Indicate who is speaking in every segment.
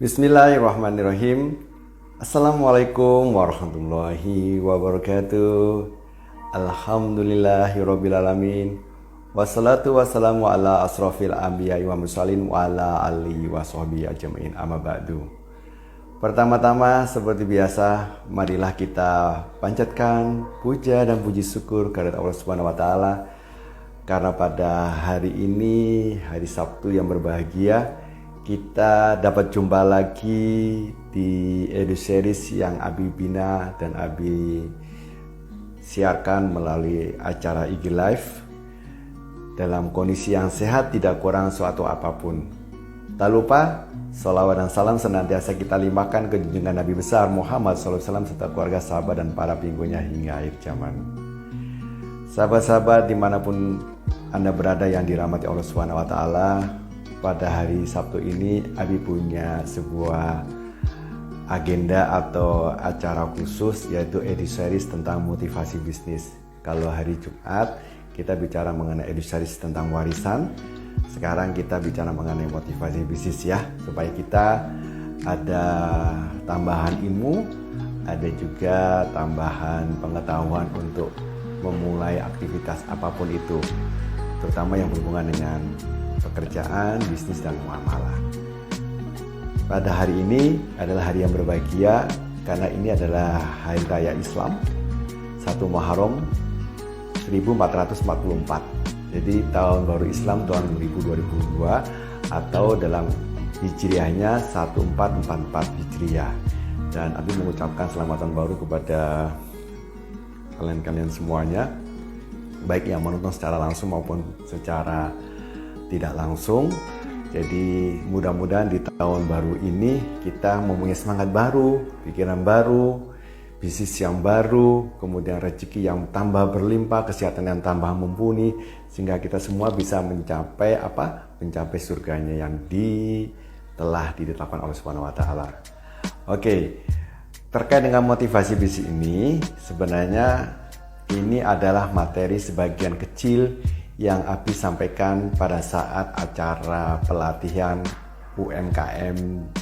Speaker 1: Bismillahirrahmanirrahim. Assalamualaikum warahmatullahi wabarakatuh. Alhamdulillahirrabbilalamin. Wassalatu wassalamu ala asrofil anbiya wa mursalin wa ala alihi wa sahbihi ajma'in, amma ba'du. Pertama-tama seperti biasa, marilah kita panjatkan puja dan puji syukur kepada Allah Subhanahu wa taala karena pada hari ini, hari Sabtu yang berbahagia, kita dapat jumpa lagi di Edu Series yang Abi bina dan Abi siarkan melalui acara IG Live dalam kondisi yang sehat, tidak kurang suatu apapun. Tak lupa, sholawat dan salam senantiasa kita limpahkan ke junjungan Nabi besar Muhammad SAW serta keluarga, sahabat dan para pengikutnya hingga akhir zaman. Sahabat-sahabat dimanapun Anda berada yang dirahmati Allah Subhanahu wa taala, pada hari Sabtu ini Abi punya sebuah agenda atau acara khusus, yaitu Edu Series tentang motivasi bisnis. Kalau hari Jumat kita bicara mengenai Edu Series tentang warisan, sekarang kita bicara mengenai motivasi bisnis ya, supaya kita ada tambahan ilmu, ada juga tambahan pengetahuan untuk memulai aktivitas apapun itu, terutama yang berhubungan dengan pekerjaan, bisnis, dan muamalah. Pada hari ini adalah hari yang berbahagia karena ini adalah hari raya Islam 1 Muharram 1444. Jadi tahun baru Islam tahun 2022 atau dalam Hijriahnya 1444 Hijriah. Dan Abi mengucapkan selamat tahun baru kepada kalian-kalian semuanya, baik yang menonton secara langsung maupun secara tidak langsung. Jadi mudah-mudahan di tahun baru ini kita mempunyai semangat baru, pikiran baru, bisnis yang baru, kemudian rezeki yang tambah berlimpah, kesehatan yang tambah mumpuni, sehingga kita semua bisa mencapai mencapai surganya yang telah ditetapkan oleh Subhanahu wa taala. Oke, terkait dengan motivasi bisnis ini, sebenarnya ini adalah materi sebagian kecil yang Abi sampaikan pada saat acara pelatihan UMKM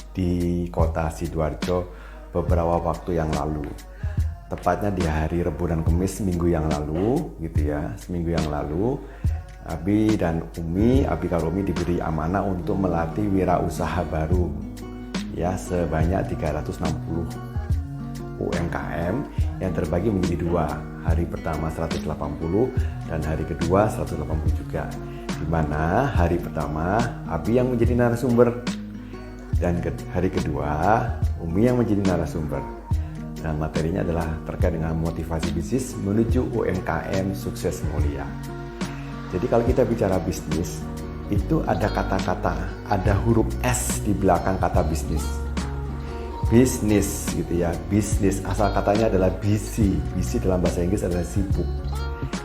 Speaker 1: di kota Sidoarjo beberapa waktu yang lalu. Tepatnya di hari Rabu dan Kamis seminggu yang lalu, seminggu yang lalu, Abi dan Umi, Abi Karumi diberi amanah untuk melatih wirausaha baru ya, sebanyak 360 UMKM yang terbagi menjadi 2. Hari pertama 180 dan hari kedua 180 juga. Di mana hari pertama Abi yang menjadi narasumber dan hari kedua Umi yang menjadi narasumber. Dan materinya adalah terkait dengan motivasi bisnis menuju UMKM sukses mulia. Jadi kalau kita bicara bisnis, itu ada kata-kata, ada huruf S di belakang kata bisnis. Bisnis bisnis asal katanya adalah busy dalam bahasa Inggris adalah sibuk.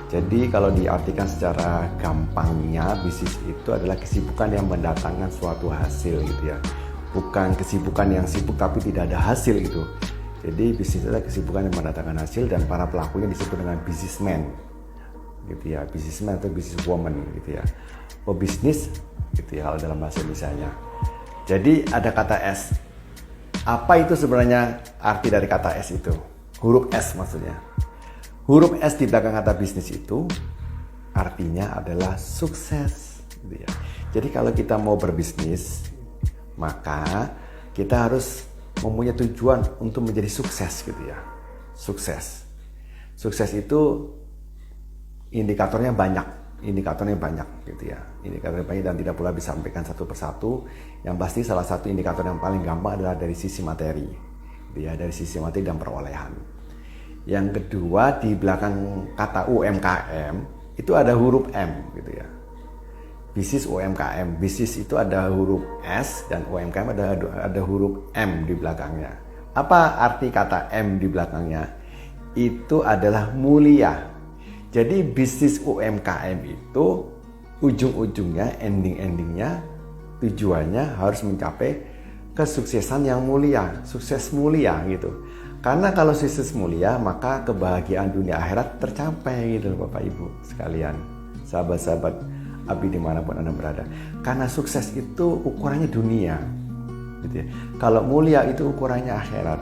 Speaker 1: Jadi kalau diartikan secara gampangnya, bisnis itu adalah kesibukan yang mendatangkan suatu hasil bukan kesibukan yang sibuk tapi tidak ada hasil gitu. Jadi bisnis adalah kesibukan yang mendatangkan hasil, dan para pelakunya disebut dengan businessman businessman atau businesswoman pebisnis kalau dalam bahasa Indonesianya. Jadi ada kata S. Apa itu sebenarnya arti dari kata S itu? Huruf S maksudnya. Huruf S di belakang kata bisnis itu artinya adalah sukses. Jadi kalau kita mau berbisnis, maka kita harus mempunyai tujuan untuk menjadi sukses Sukses. Sukses itu indikatornya banyak. Indikatornya banyak dan tidak pula bisa sampaikan satu persatu. Yang pasti salah satu indikator yang paling gampang adalah dari sisi materi, dari sisi materi dan perolehan. Yang kedua, di belakang kata UMKM itu ada huruf M bisnis UMKM. Bisnis itu ada huruf S dan UMKM ada huruf M di belakangnya. Apa arti kata M di belakangnya? Itu adalah mulia. Jadi bisnis UMKM itu ujung-ujungnya, ending-endingnya, tujuannya harus mencapai kesuksesan yang mulia, sukses mulia Karena kalau sukses mulia, maka kebahagiaan dunia akhirat tercapai Bapak Ibu sekalian, sahabat-sahabat Abi dimanapun Anda berada. Karena sukses itu ukurannya dunia. gitu ya. Kalau mulia itu ukurannya akhirat.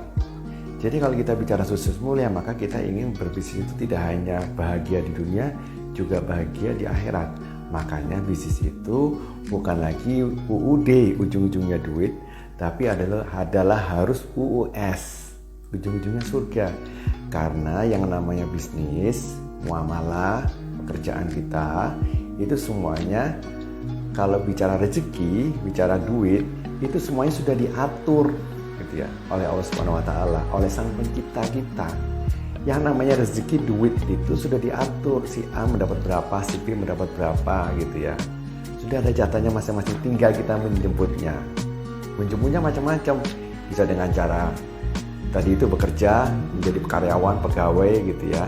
Speaker 1: Jadi kalau kita bicara sukses mulia, maka kita ingin berbisnis itu tidak hanya bahagia di dunia, juga bahagia di akhirat. Makanya bisnis itu bukan lagi UUD, ujung-ujungnya duit, tapi adalah harus UUS, ujung-ujungnya surga. Karena yang namanya bisnis, muamalah, pekerjaan kita, itu semuanya kalau bicara rezeki, bicara duit, itu semuanya sudah diatur gitu ya oleh Allah Subhanahu wa taala, oleh Sang Pencipta kita. Yang namanya rezeki duit itu sudah diatur, si A mendapat berapa, si B mendapat berapa gitu ya. Sudah ada jatahnya masing-masing, tinggal kita menjemputnya. Menjemputnya macam-macam, bisa dengan cara tadi itu bekerja, menjadi karyawan, pegawai gitu ya.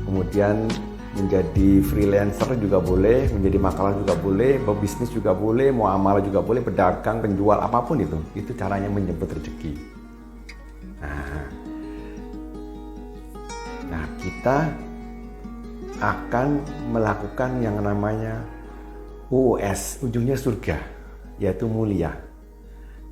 Speaker 1: Kemudian menjadi freelancer juga boleh, menjadi makalah juga boleh, berbisnis juga boleh, muamalah juga boleh, pedagang, penjual, apapun itu caranya menjemput rezeki. Nah, kita akan melakukan yang namanya UUS, ujungnya surga, yaitu mulia.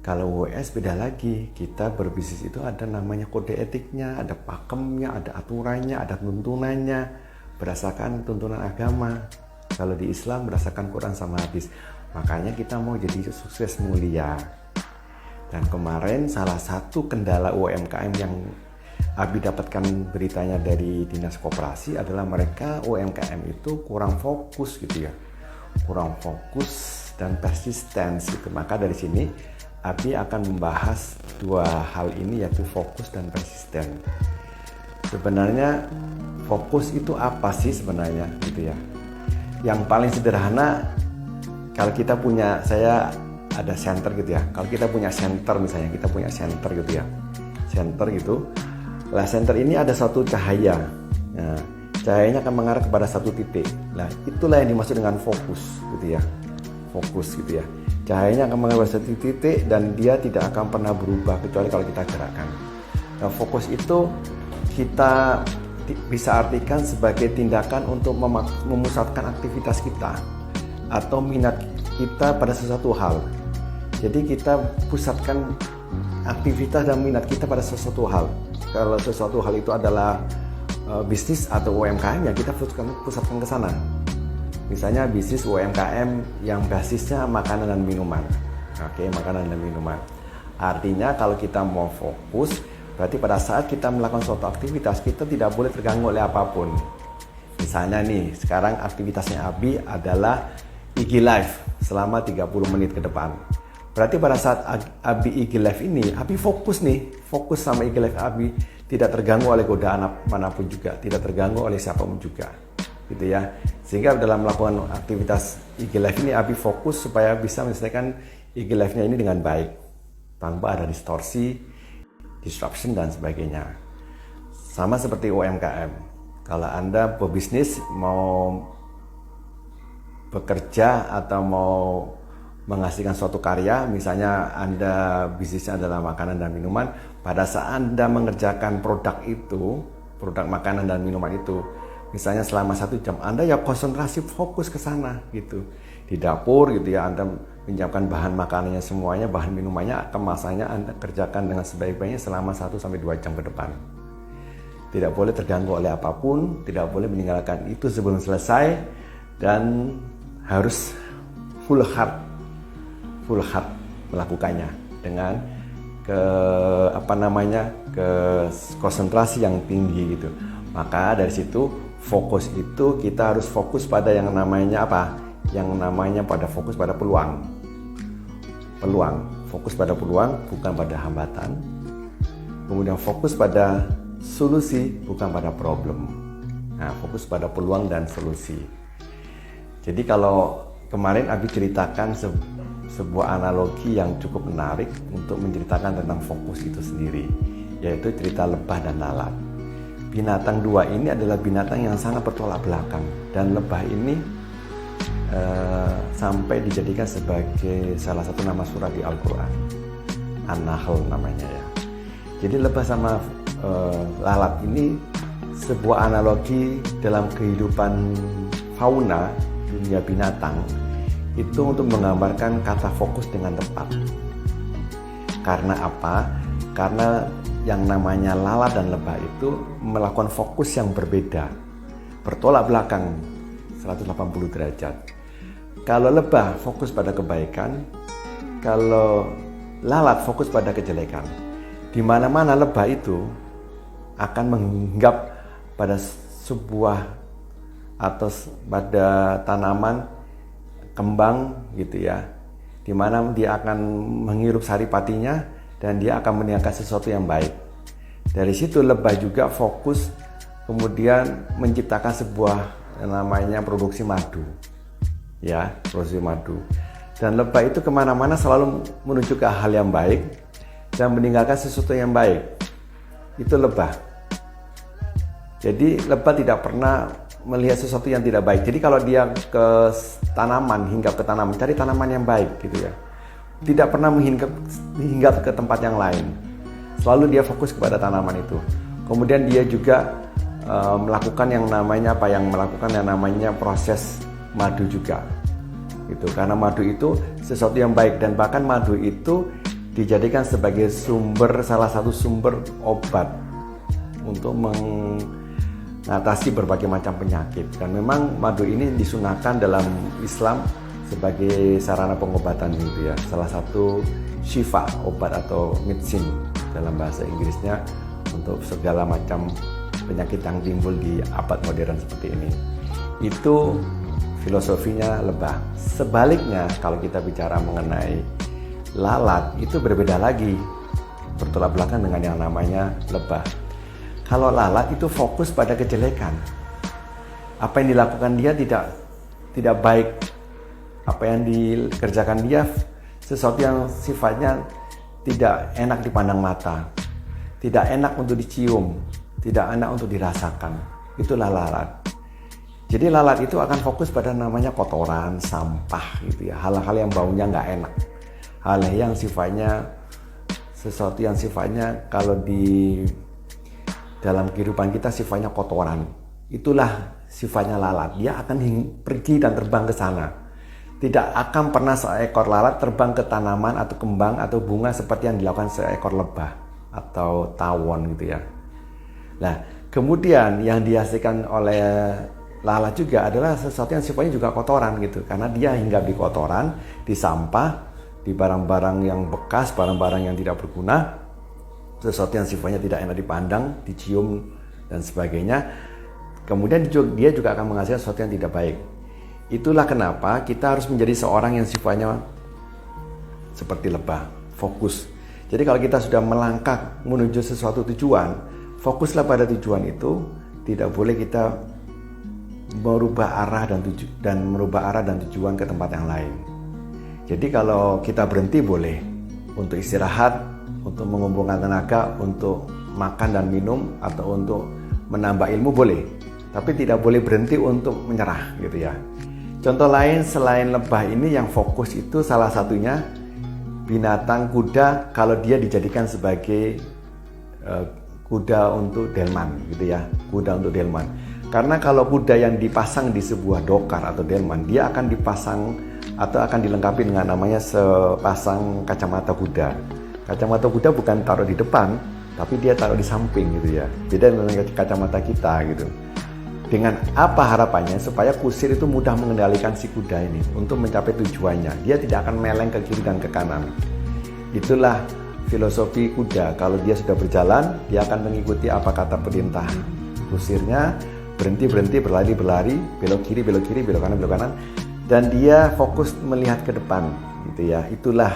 Speaker 1: Kalau UUS beda lagi, kita berbisnis itu ada namanya kode etiknya, ada pakemnya, ada aturannya, ada tuntunannya, berdasarkan tuntunan agama. Kalau di Islam berdasarkan Quran sama hadis. Makanya kita mau jadi sukses mulia. Dan kemarin salah satu kendala UMKM yang Abi dapatkan beritanya dari Dinas Koperasi adalah mereka UMKM itu kurang fokus gitu ya. Kurang fokus dan persisten gitu. Maka dari sini Abi akan membahas dua hal ini, yaitu fokus dan persisten. Sebenarnya fokus itu apa sih sebenarnya gitu ya. Yang paling sederhana, kalau kita punya, saya ada center gitu ya. Kalau kita punya center misalnya, kita punya center gitu ya. Center gitu. Lah center ini ada satu cahaya. Nah, cahayanya akan mengarah kepada satu titik. Nah, itulah yang dimaksud dengan fokus gitu ya. Fokus gitu ya. Cahayanya akan mengarah kepada satu titik dan dia tidak akan pernah berubah kecuali kalau kita gerakkan. Nah, fokus itu kita bisa artikan sebagai tindakan untuk memusatkan aktivitas kita atau minat kita pada sesuatu hal. Jadi kita pusatkan aktivitas dan minat kita pada sesuatu hal. Kalau sesuatu hal itu adalah bisnis atau UMKM, ya kita pusatkan ke sana. Misalnya bisnis UMKM yang basisnya makanan dan minuman. Oke, makanan dan minuman. Artinya kalau kita mau fokus, berarti pada saat kita melakukan suatu aktivitas, kita tidak boleh terganggu oleh apapun. Misalnya nih, sekarang aktivitasnya Abi adalah IG Live selama 30 menit ke depan. Berarti pada saat Abi IG Live ini, Abi fokus sama IG Live Abi, tidak terganggu oleh godaan manapun juga, tidak terganggu oleh siapapun juga, gitu ya. Sehingga dalam melakukan aktivitas IG Live ini, Abi fokus supaya bisa menyelesaikan IG Live-nya ini dengan baik, tanpa ada distorsi, disruption dan sebagainya. Sama seperti UMKM. Kalau Anda pebisnis mau bekerja atau mau menghasilkan suatu karya, misalnya Anda bisnisnya adalah makanan dan minuman, pada saat Anda mengerjakan produk itu, produk makanan dan minuman itu, misalnya selama 1 jam, Anda ya konsentrasi fokus ke sana gitu. Di dapur gitu ya, Anda menyiapkan bahan makanannya semuanya, bahan minumannya, kemasannya Anda kerjakan dengan sebaik-baiknya selama 1-2 jam ke depan. Tidak boleh terganggu oleh apapun, tidak boleh meninggalkan itu sebelum selesai, dan harus full heart melakukannya dengan konsentrasi yang tinggi gitu. Maka dari situ fokus itu kita harus fokus pada yang namanya apa? Yang namanya fokus pada peluang. Fokus pada peluang, bukan pada hambatan. Kemudian fokus pada solusi, bukan pada problem. Nah, fokus pada peluang dan solusi. Jadi kalau kemarin Abi ceritakan sebuah analogi yang cukup menarik untuk menceritakan tentang fokus itu sendiri, yaitu cerita lebah dan lalat. Binatang dua ini adalah binatang yang sangat bertolak belakang, dan lebah ini sampai dijadikan sebagai salah satu nama surah di Al-Quran, An-Nahl namanya ya. Jadi lebah sama lalat ini sebuah analogi dalam kehidupan fauna, dunia binatang, itu untuk menggambarkan kata fokus dengan tepat. Karena apa? Karena yang namanya lalat dan lebah itu melakukan fokus yang berbeda, bertolak belakang 180 derajat. Kalau lebah fokus pada kebaikan, kalau lalat fokus pada kejelekan. Di mana-mana lebah itu akan menghinggap pada sebuah atau pada tanaman kembang gitu ya, di mana dia akan menghirup saripatinya dan dia akan meniaga sesuatu yang baik. Dari situ lebah juga fokus kemudian menciptakan sebuah namanya produksi madu, ya, produksi madu. Dan lebah itu kemana-mana selalu menuju ke hal yang baik dan meninggalkan sesuatu yang baik. Itu lebah. Jadi lebah tidak pernah melihat sesuatu yang tidak baik. Jadi kalau dia ke tanaman, hinggap ke tanaman, cari tanaman yang baik gitu ya. Tidak pernah hinggap ke tempat yang lain. Selalu dia fokus kepada tanaman itu. Kemudian dia juga melakukan yang namanya proses madu juga. Gitu. Karena madu itu sesuatu yang baik, dan bahkan madu itu dijadikan sebagai salah satu sumber obat untuk mengatasi berbagai macam penyakit. Dan memang madu ini disunahkan dalam Islam sebagai sarana pengobatan gitu ya. Salah satu syifa, obat atau medicine dalam bahasa Inggrisnya untuk segala macam penyakit yang timbul di abad modern seperti ini. Itu filosofinya lebah. Sebaliknya kalau kita bicara mengenai lalat, itu berbeda lagi, bertolak belakang dengan yang namanya lebah. Kalau lalat itu fokus pada kejelekan. Apa yang dilakukan dia tidak baik. Apa yang dikerjakan dia sesuatu yang sifatnya tidak enak dipandang mata, tidak enak untuk dicium, tidak enak untuk dirasakan. Itulah lalat. Jadi lalat itu akan fokus pada namanya kotoran, sampah gitu ya, hal-hal yang baunya nggak enak, hal yang sifatnya sesuatu yang sifatnya kalau di dalam kehidupan kita sifatnya kotoran. Itulah sifatnya lalat. Dia akan pergi dan terbang ke sana. Tidak akan pernah seekor lalat terbang ke tanaman atau kembang atau bunga seperti yang dilakukan seekor lebah atau tawon gitu ya. Nah, kemudian yang dihasilkan oleh lalat juga adalah sesuatu yang sifatnya juga kotoran gitu. Karena dia hinggap di kotoran, di sampah, di barang-barang yang bekas, barang-barang yang tidak berguna, sesuatu yang sifatnya tidak enak dipandang, dicium, dan sebagainya. Kemudian dia juga akan menghasilkan sesuatu yang tidak baik. Itulah kenapa kita harus menjadi seorang yang sifatnya seperti lebah, fokus. Jadi kalau kita sudah melangkah menuju sesuatu tujuan, fokuslah pada tujuan itu. Tidak boleh kita merubah arah dan tujuan ke tempat yang lain. Jadi kalau kita berhenti boleh untuk istirahat, untuk mengumpulkan tenaga, untuk makan dan minum, atau untuk menambah ilmu boleh. Tapi tidak boleh berhenti untuk menyerah gitu ya. Contoh lain selain lebah ini yang fokus itu salah satunya binatang kuda, kalau dia dijadikan sebagai kuda untuk delman gitu ya, kuda untuk delman. Karena kalau kuda yang dipasang di sebuah dokar atau delman, dia akan dipasang atau akan dilengkapi dengan namanya sepasang kacamata kuda. Kacamata kuda bukan taruh di depan, tapi dia taruh di samping gitu ya. Beda dengan kacamata kita gitu. Dengan apa harapannya? Supaya kusir itu mudah mengendalikan si kuda ini untuk mencapai tujuannya. Dia tidak akan meleng ke kiri dan ke kanan. Itulah filosofi kuda. Kalau dia sudah berjalan, dia akan mengikuti apa kata perintah kusirnya. Berhenti, berlari, belok kiri, belok kanan. Dan dia fokus melihat ke depan gitu ya. Itulah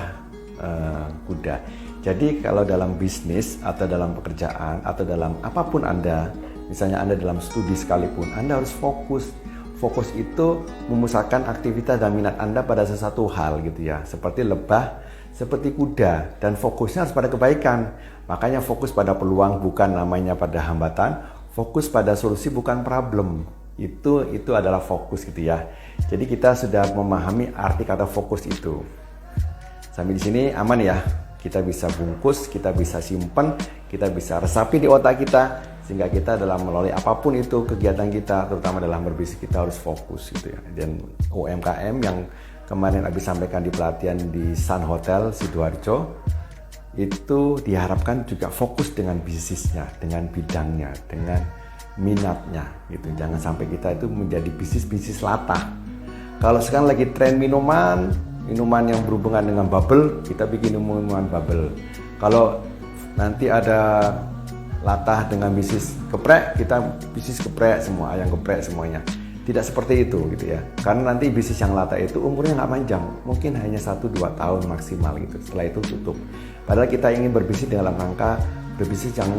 Speaker 1: kuda. Jadi kalau dalam bisnis atau dalam pekerjaan atau dalam apapun Anda, misalnya Anda dalam studi sekalipun, Anda harus fokus. Fokus itu memusatkan aktivitas dan minat Anda pada sesuatu hal gitu ya. Seperti lebah, seperti kuda, dan fokusnya harus pada kebaikan. Makanya fokus pada peluang, bukan namanya pada hambatan. Fokus pada solusi, bukan problem. Itu adalah fokus gitu ya. Jadi kita sudah memahami arti kata fokus itu. Sampai di sini aman ya. Kita bisa bungkus, kita bisa simpan, kita bisa resapi di otak kita, sehingga kita dalam melalui apapun itu kegiatan kita, terutama dalam berbisnis, kita harus fokus gitu ya. Dan UMKM yang kemarin Abi sampaikan di pelatihan di Sun Hotel Sidoarjo, itu diharapkan juga fokus dengan bisnisnya, dengan bidangnya, dengan minatnya gitu. Jangan sampai kita itu menjadi bisnis latah. Kalau sekarang lagi tren minuman yang berhubungan dengan bubble, kita bikin minuman bubble. Kalau nanti ada latah dengan bisnis geprek, kita bisnis geprek semua, ayam geprek semuanya. Tidak seperti itu gitu ya. Karena nanti bisnis yang latah itu umurnya nggak panjang, mungkin hanya 1-2 tahun maksimal gitu. Setelah itu tutup. Padahal kita ingin berbisnis dalam rangka berbisnis yang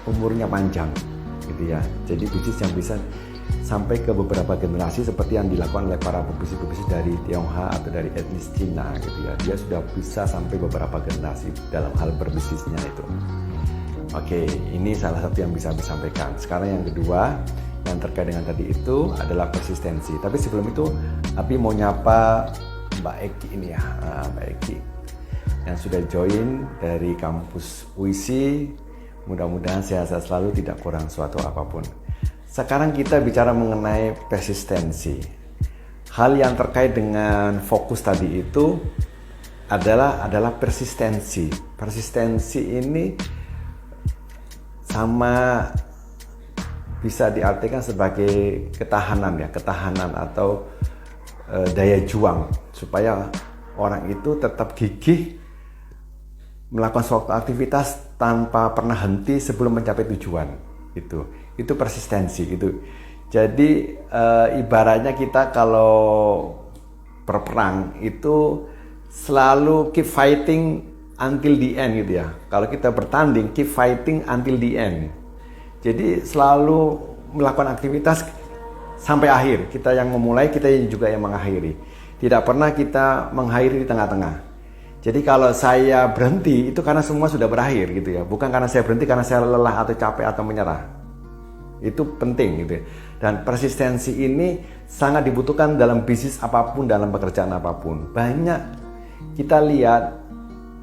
Speaker 1: umurnya panjang gitu ya. Jadi bisnis yang bisa sampai ke beberapa generasi seperti yang dilakukan oleh para pebisnis dari Tionghoa atau dari etnis Cina gitu ya. Dia sudah bisa sampai beberapa generasi dalam hal berbisnisnya itu. Oke, ini salah satu yang bisa disampaikan. Sekarang yang kedua, yang terkait dengan tadi itu adalah persistensi. Tapi sebelum itu, Abi mau nyapa Mbak Eki ini ya, Mbak Eki yang sudah join dari kampus UISI. Mudah-mudahan sehat-sehat selalu, tidak kurang suatu apapun. Sekarang kita bicara mengenai persistensi. Hal yang terkait dengan fokus tadi itu adalah persistensi. Persistensi ini sama bisa diartikan sebagai ketahanan atau daya juang supaya orang itu tetap gigih melakukan suatu aktivitas tanpa pernah henti sebelum mencapai tujuan. Itu persistensi itu. Jadi ibaratnya kita kalau berperang itu selalu keep fighting until the end gitu ya. Kalau kita bertanding keep fighting until the end. Jadi selalu melakukan aktivitas sampai akhir. Kita yang memulai, kita juga yang mengakhiri. Tidak pernah kita mengakhiri di tengah-tengah. Jadi kalau saya berhenti itu karena semua sudah berakhir gitu ya. Bukan karena saya berhenti karena saya lelah atau capek atau menyerah. Itu penting gitu ya. Dan persistensi ini sangat dibutuhkan dalam bisnis apapun, dalam pekerjaan apapun. Banyak kita lihat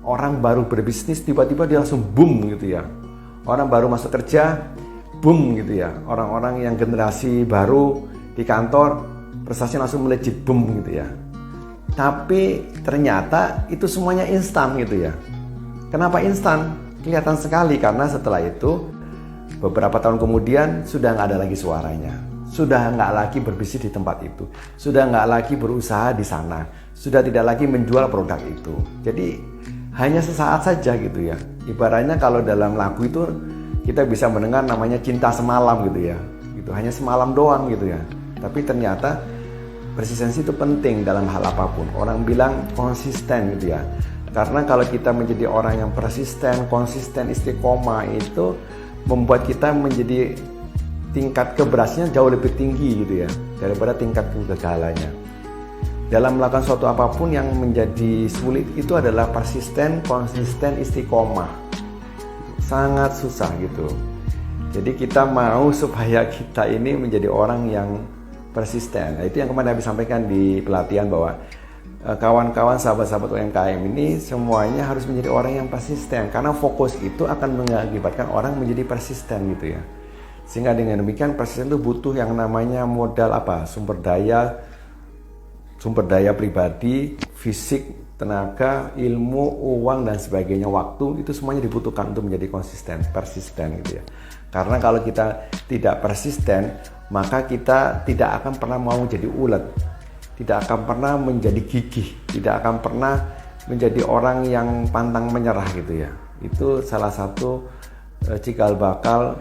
Speaker 1: orang baru berbisnis tiba-tiba dia langsung boom gitu ya. Orang baru masuk kerja boom gitu ya. Orang-orang yang generasi baru di kantor prestasinya langsung melejit boom gitu ya. Tapi ternyata itu semuanya instan gitu ya. Kenapa instan? Kelihatan sekali karena setelah itu beberapa tahun kemudian sudah nggak ada lagi suaranya. Sudah nggak lagi berbisnis di tempat itu. Sudah nggak lagi berusaha di sana. Sudah tidak lagi menjual produk itu. Jadi hanya sesaat saja gitu ya. Ibaratnya kalau dalam lagu itu kita bisa mendengar namanya cinta semalam gitu ya. Itu hanya semalam doang gitu ya. Tapi ternyata persistensi itu penting dalam hal apapun. Orang bilang konsisten gitu ya. Karena kalau kita menjadi orang yang persisten, konsisten, istiqomah itu membuat kita menjadi tingkat keberhasilannya jauh lebih tinggi gitu ya daripada tingkat kegagalannya. Dalam melakukan suatu apapun yang menjadi sulit itu adalah persisten, konsisten, istiqomah. Sangat susah gitu. Jadi kita mau supaya kita ini menjadi orang yang persisten. Nah, itu yang kemarin saya sampaikan di pelatihan bahwa kawan-kawan, sahabat-sahabat UMKM ini semuanya harus menjadi orang yang persisten. Karena fokus itu akan mengakibatkan orang menjadi persisten gitu ya. Sehingga dengan demikian persisten itu butuh yang namanya modal sumber daya pribadi, fisik, tenaga, ilmu, uang dan sebagainya, waktu, itu semuanya dibutuhkan untuk menjadi persisten gitu ya. Karena kalau kita tidak persisten, maka kita tidak akan pernah mau jadi ulet, tidak akan pernah menjadi gigih, tidak akan pernah menjadi orang yang pantang menyerah gitu ya. Itu salah satu cikal bakal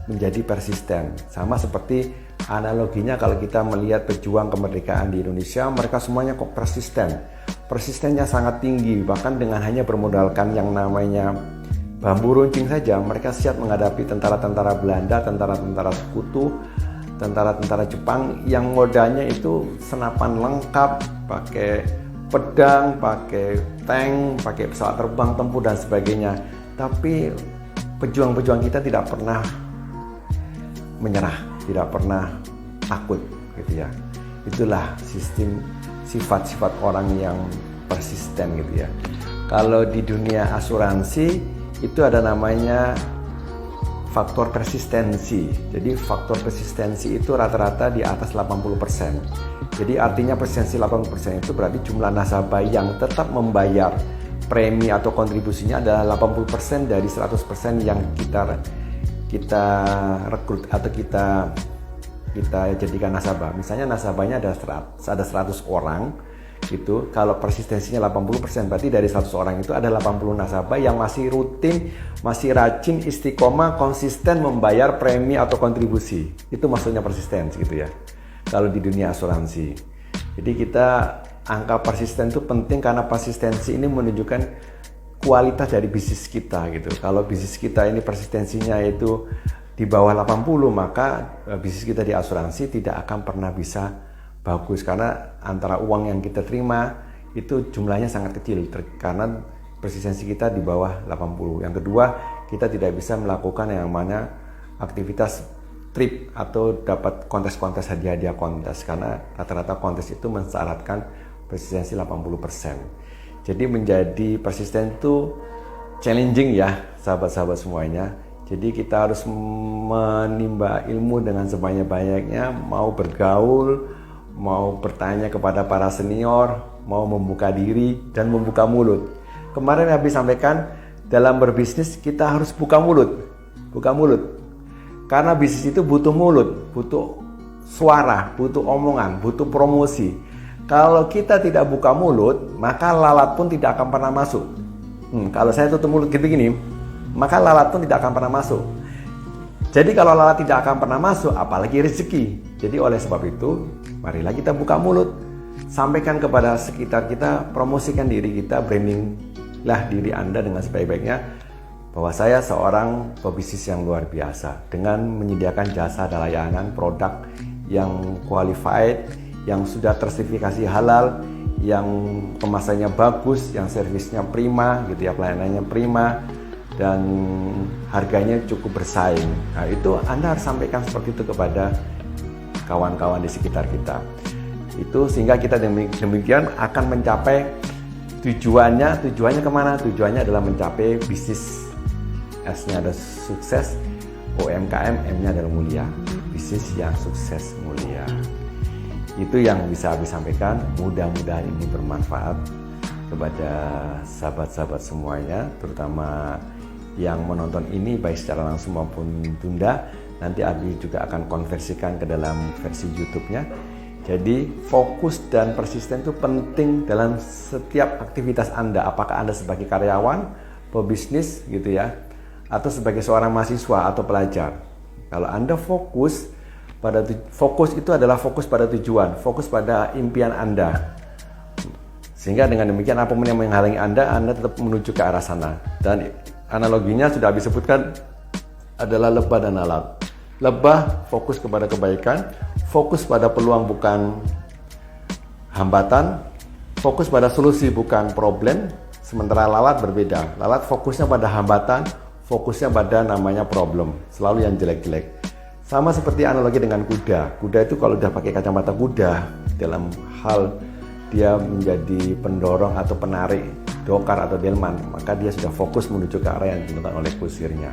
Speaker 1: menjadi persisten. Sama seperti analoginya kalau kita melihat pejuang kemerdekaan di Indonesia, mereka semuanya kok persisten. Persistennya sangat tinggi, bahkan dengan hanya bermodalkan yang namanya bambu runcing saja, mereka siap menghadapi tentara-tentara Belanda, tentara-tentara sekutu, tentara-tentara Jepang yang modalnya itu senapan lengkap, pakai pedang, pakai tank, pakai pesawat terbang, tempur dan sebagainya. Tapi pejuang-pejuang kita tidak pernah menyerah, tidak pernah takut gitu ya. Itulah sifat-sifat orang yang persisten gitu ya. Kalau di dunia asuransi itu ada namanya faktor persistensi. Jadi faktor persistensi itu rata-rata di atas 80%. Jadi artinya persistensi 80% itu berarti jumlah nasabah yang tetap membayar premi atau kontribusinya adalah 80% dari 100% yang kita rekrut atau kita jadikan nasabah. Misalnya nasabahnya ada 100 orang gitu. Kalau persistensinya 80%, berarti dari 100 orang itu ada 80 nasabah yang masih rutin, masih rajin, istiqomah, konsisten membayar premi atau kontribusi. Itu maksudnya persistensi gitu ya. Kalau di dunia asuransi. Jadi angka persisten itu penting karena persistensi ini menunjukkan kualitas dari bisnis kita gitu. Kalau bisnis kita ini persistensinya itu di bawah 80, maka bisnis kita di asuransi tidak akan pernah bisa bagus karena antara uang yang kita terima itu jumlahnya sangat kecil karena persistensi kita di bawah 80. Yang kedua, kita tidak bisa melakukan yang mana aktivitas trip atau dapat kontes-kontes hadiah-hadiah kontes karena rata-rata kontes itu mensyaratkan persistensi 80%. Jadi menjadi persisten itu challenging ya sahabat-sahabat semuanya. Jadi kita harus menimba ilmu dengan sebanyak-banyaknya, mau bergaul, mau bertanya kepada para senior, mau membuka diri dan membuka mulut. Kemarin habis sampaikan dalam berbisnis kita harus buka mulut. Buka mulut. Karena bisnis itu butuh mulut, butuh suara, butuh omongan, butuh promosi. Kalau kita tidak buka mulut, maka lalat pun tidak akan pernah masuk. Kalau saya tutup mulut gini-gini, maka lalat pun tidak akan pernah masuk. Jadi kalau lalat tidak akan pernah masuk, apalagi rezeki. Jadi oleh sebab itu, marilah kita buka mulut. Sampaikan kepada sekitar kita, promosikan diri kita, brandinglah diri Anda dengan sebaik-baiknya. Bahwa saya seorang pebisnis yang luar biasa. Dengan menyediakan jasa dan layanan produk yang qualified, yang sudah tersertifikasi halal, yang kemasannya bagus, yang servisnya prima gitu ya, pelayanannya prima, dan harganya cukup bersaing. Nah itu Anda harus sampaikan seperti itu kepada kawan-kawan di sekitar kita. Itu sehingga kita demikian akan mencapai tujuannya kemana? Tujuannya adalah mencapai bisnis. S-nya ada sukses, UMKM, M-nya adalah mulia. Bisnis yang sukses mulia. Itu yang bisa Abi sampaikan. Mudah-mudahan ini bermanfaat kepada sahabat-sahabat semuanya, terutama yang menonton ini baik secara langsung maupun tunda. Nanti Abi juga akan konversikan ke dalam versi YouTube-nya. Jadi fokus dan persisten itu penting dalam setiap aktivitas Anda. Apakah Anda sebagai karyawan, pebisnis gitu ya, atau sebagai seorang mahasiswa atau pelajar. Kalau Anda fokus itu adalah fokus pada tujuan, fokus pada impian Anda. Sehingga dengan demikian apapun yang menghalangi Anda tetap menuju ke arah sana. Dan analoginya sudah disebutkan adalah lebah dan lalat. Lebah fokus kepada kebaikan, fokus pada peluang bukan hambatan, fokus pada solusi bukan problem. Sementara lalat berbeda. Lalat fokusnya pada hambatan, fokusnya pada namanya problem, selalu yang jelek-jelek. Sama seperti analogi dengan kuda. Kuda itu kalau udah pakai kacamata kuda, dalam hal dia menjadi pendorong atau penarik dokar atau delman, maka dia sudah fokus menuju ke arah yang ditentukan oleh kusirnya.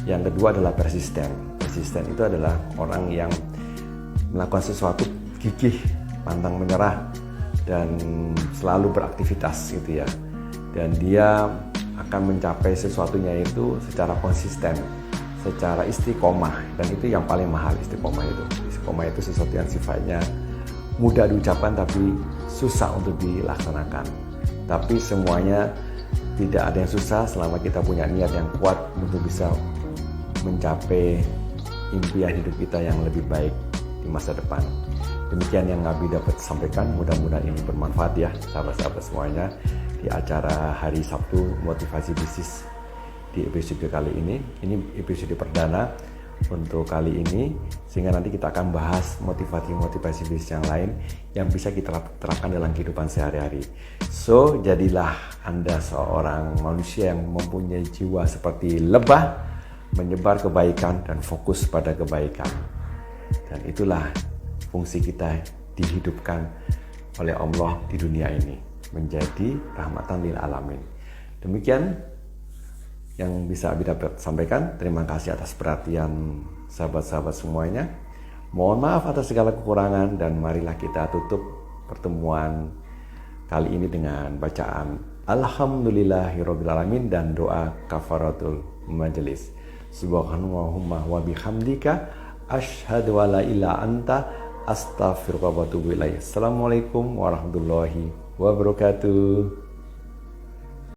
Speaker 1: Yang kedua adalah persisten. Persisten itu adalah orang yang melakukan sesuatu gigih, pantang menyerah, dan selalu beraktivitas gitu ya. Dan dia akan mencapai sesuatunya itu secara konsisten, secara istiqomah, dan itu yang paling mahal. Istiqomah itu sesuatu yang sifatnya mudah diucapkan tapi susah untuk dilaksanakan. Tapi semuanya tidak ada yang susah selama kita punya niat yang kuat untuk bisa mencapai impian hidup kita yang lebih baik di masa depan. Demikian yang Abi dapat sampaikan, mudah-mudahan ini bermanfaat ya sahabat-sahabat semuanya di acara hari Sabtu Motivasi Bisnis di episode kali ini. Ini episode perdana untuk kali ini, sehingga nanti kita akan bahas motivasi bisnis yang lain yang bisa kita terapkan dalam kehidupan sehari-hari. So, jadilah Anda seorang manusia yang mempunyai jiwa seperti lebah, menyebar kebaikan dan fokus pada kebaikan. Dan itulah fungsi kita dihidupkan oleh Allah di dunia ini, menjadi rahmatan lil alamin. Demikian yang bisa Abi dapat sampaikan. Terima kasih atas perhatian sahabat-sahabat semuanya. Mohon maaf atas segala kekurangan, dan marilah kita tutup pertemuan kali ini dengan bacaan Alhamdulillahirrabbilalamin, dan doa kafaratul majelis. Subhanallahumma wa bihamdika asyhadu an la ilaha anta astaghfiruka wa atubu ilaik. Assalamualaikum warahmatullahi wabarakatuh.